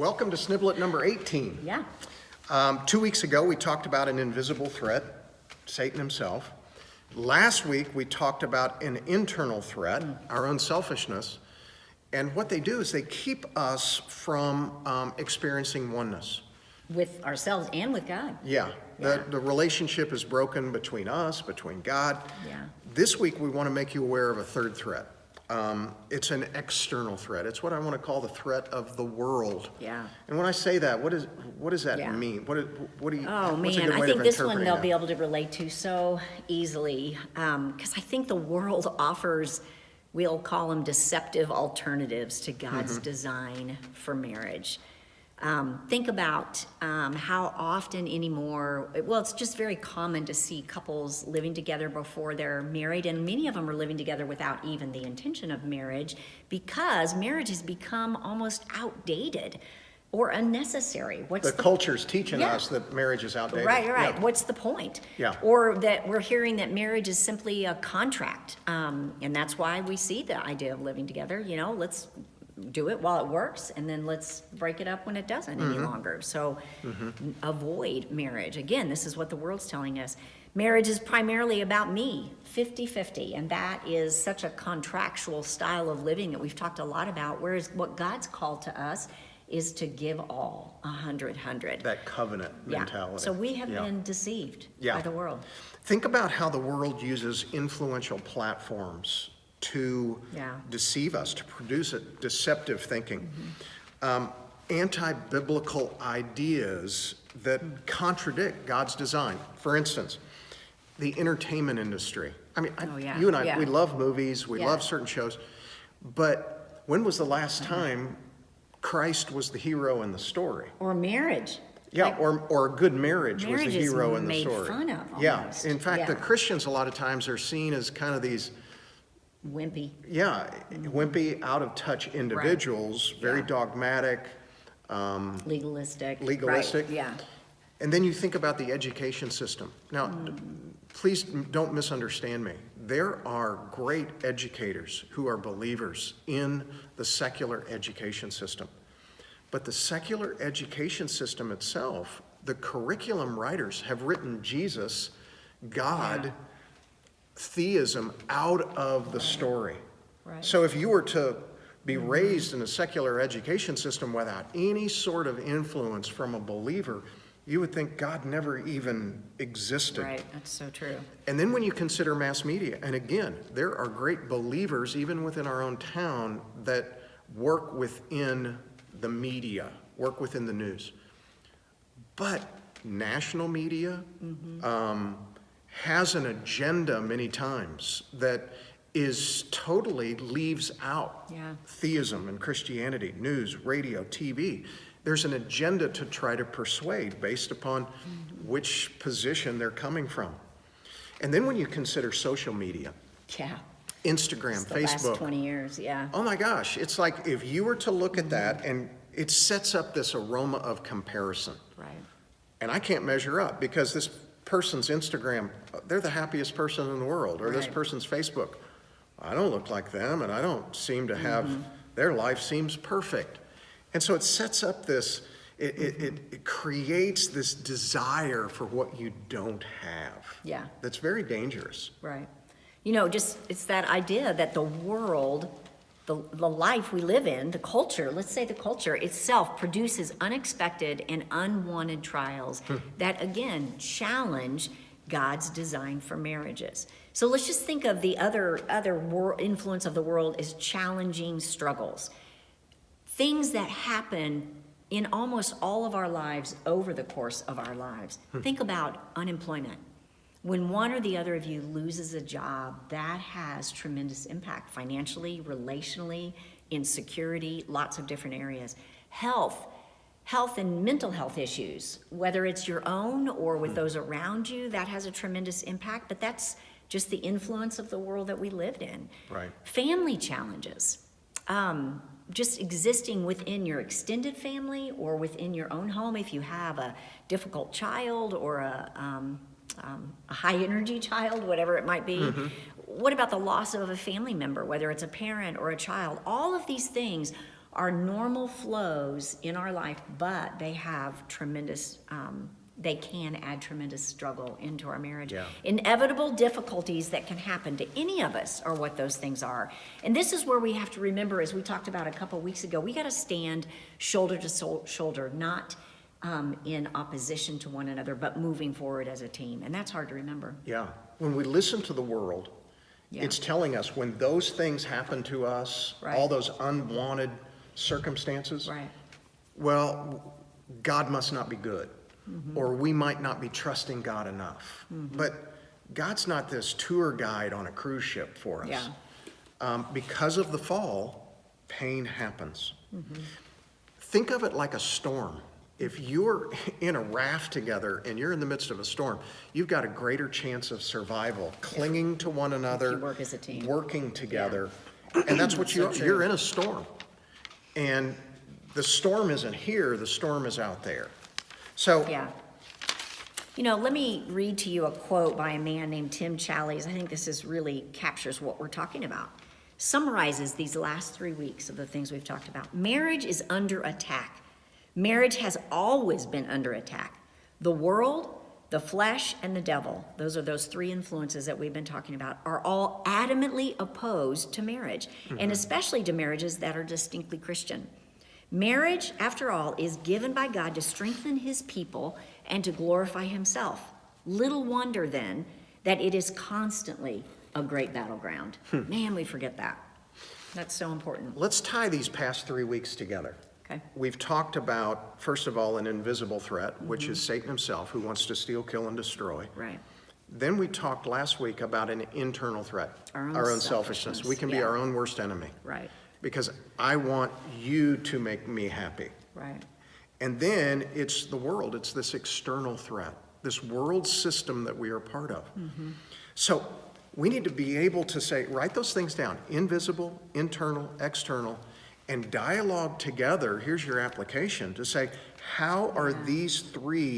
Welcome to Sniblet number 18. Yeah. 2 weeks ago, we talked about an invisible threat, Satan himself. Last week, we talked about an internal threat, our own selfishness. And what they do is they keep us from experiencing oneness. With ourselves and with God. Yeah. Yeah. The relationship is broken between us, between God. Yeah. This week, we want to make you aware of a third threat. It's an external threat. It's what I want to call the threat of the world. Yeah. And when I say that, what does that Yeah. mean? What do you? Oh what's a man, good way I think of this one interpreting they'll that? be able to relate to so easily because I think the world offers, we'll call them deceptive alternatives to God's design for marriage. Think about how often anymore, well, it's just very common to see couples living together before they're married, and many of them are living together without even the intention of marriage because marriage has become almost outdated or unnecessary. The culture's teaching Yeah. us that marriage is outdated. Right. Yeah. What's the point? Yeah. Or that we're hearing that marriage is simply a contract. And that's why we see the idea of living together. You know, let's do it while it works, and then let's break it up when it doesn't any longer. So avoid marriage. Again, this is what the world's telling us. Marriage is primarily about me, 50-50, and that is such a contractual style of living that we've talked a lot about, whereas what God's called to us is to give all, 100. That covenant mentality. So we have Yeah. been deceived Yeah. by the world. Think about how the world uses influential platforms to Yeah. deceive us, to produce a deceptive thinking. Anti-biblical ideas that contradict God's design. For instance, the entertainment industry. I mean, Oh, yeah. you and I, Yeah. we love movies, we Yeah. love certain shows, but when was the last time Christ was the hero in the story? Or marriage. Yeah, Like, or a good marriage was the marriage is hero in the made story. fun of Yeah, almost. in fact, the Yeah. Christians a lot of times are seen as kind of these, wimpy. wimpy, out-of-touch individuals, very Yeah. dogmatic. Legalistic. Legalistic. Right. Yeah. And then you think about the education system. Now, please don't misunderstand me. There are great educators who are believers in the secular education system. But the secular education system itself, the curriculum writers have written Jesus, God, Yeah. theism out of the story. Right. So if you were to be raised in a secular education system without any sort of influence from a believer, you would think God never even existed. Right. That's so true. And then when you consider mass media, and again, there are great believers even within our own town that work within the media, work within the news. But national media has an agenda many times that is totally leaves out Yeah. theism and Christianity, news, radio, TV. There's an agenda to try to persuade based upon which position they're coming from. And then when you consider social media, Yeah. Instagram, It's the Facebook. last 20 years. Yeah. Oh my gosh, it's like if you were to look at that and it sets up this aroma of comparison. Right. And I can't measure up because this person's Instagram, they're the happiest person in the world, or this Right. person's Facebook, I don't look like them and I don't seem to have, their life seems perfect. And so it sets up this, it creates this desire for what you don't have. Yeah. That's very dangerous. Right. You know, just it's that idea that the world, the life we live in, the culture, let's say the culture itself produces unexpected and unwanted trials that, again, challenge God's design for marriages. So let's just think of the other influence of the world as challenging struggles. Things that happen in almost all of our lives over the course of our lives. Think about unemployment. When one or the other of you loses a job, that has tremendous impact financially, relationally, in security, lots of different areas. Health and mental health issues, whether it's your own or with those around you, that has a tremendous impact, but that's just the influence of the world that we lived in. Right. Family challenges. Just existing within your extended family or within your own home if you have a difficult child or a high energy child, whatever it might be. What about the loss of a family member, whether it's a parent or a child? All of these things are normal flows in our life, but they have tremendous, they can add tremendous struggle into our marriage. Yeah. Inevitable difficulties that can happen to any of us are what those things are. And this is where we have to remember, as we talked about a couple weeks ago, we got to stand shoulder to shoulder, not in opposition to one another, but moving forward as a team. And that's hard to remember. Yeah. When we listen to the world, Yeah. it's telling us when those things happen to us, Right. all those unwanted circumstances, Right. well, God must not be good, or we might not be trusting God enough. But God's not this tour guide on a cruise ship for us. Yeah. Because of the fall, pain happens. Think of it like a storm. If you're in a raft together and you're in the midst of a storm, you've got a greater chance of survival, clinging to one another, work as a team. working together. And that's what you're in a storm. And the storm isn't here, the storm is out there. So Yeah. You know, let me read to you a quote by a man named Tim Challies. I think this is really captures what we're talking about. Summarizes these last 3 weeks of the things we've talked about. Marriage is under attack. Marriage has always been under attack. The world, the flesh, and the devil, those are those three influences that we've been talking about, are all adamantly opposed to marriage, and especially to marriages that are distinctly Christian. Marriage, after all, is given by God to strengthen his people and to glorify himself. Little wonder, then, that it is constantly a great battleground. Man, we forget that. That's so important. let's tie these past 3 weeks together. Okay. We've talked about, first of all, an invisible threat, which is Satan himself, who wants to steal, kill, and destroy. Right. Then we talked last week about an internal threat, Our own selfishness. selfishness, We can be yeah. our own worst enemy. Right. Because I want you to make me happy. Right. And then it's the world, it's this external threat, this world system that we are part of. So we need to be able to say, write those things down, invisible, internal, external, and dialogue together. Here's your application to say, how are these three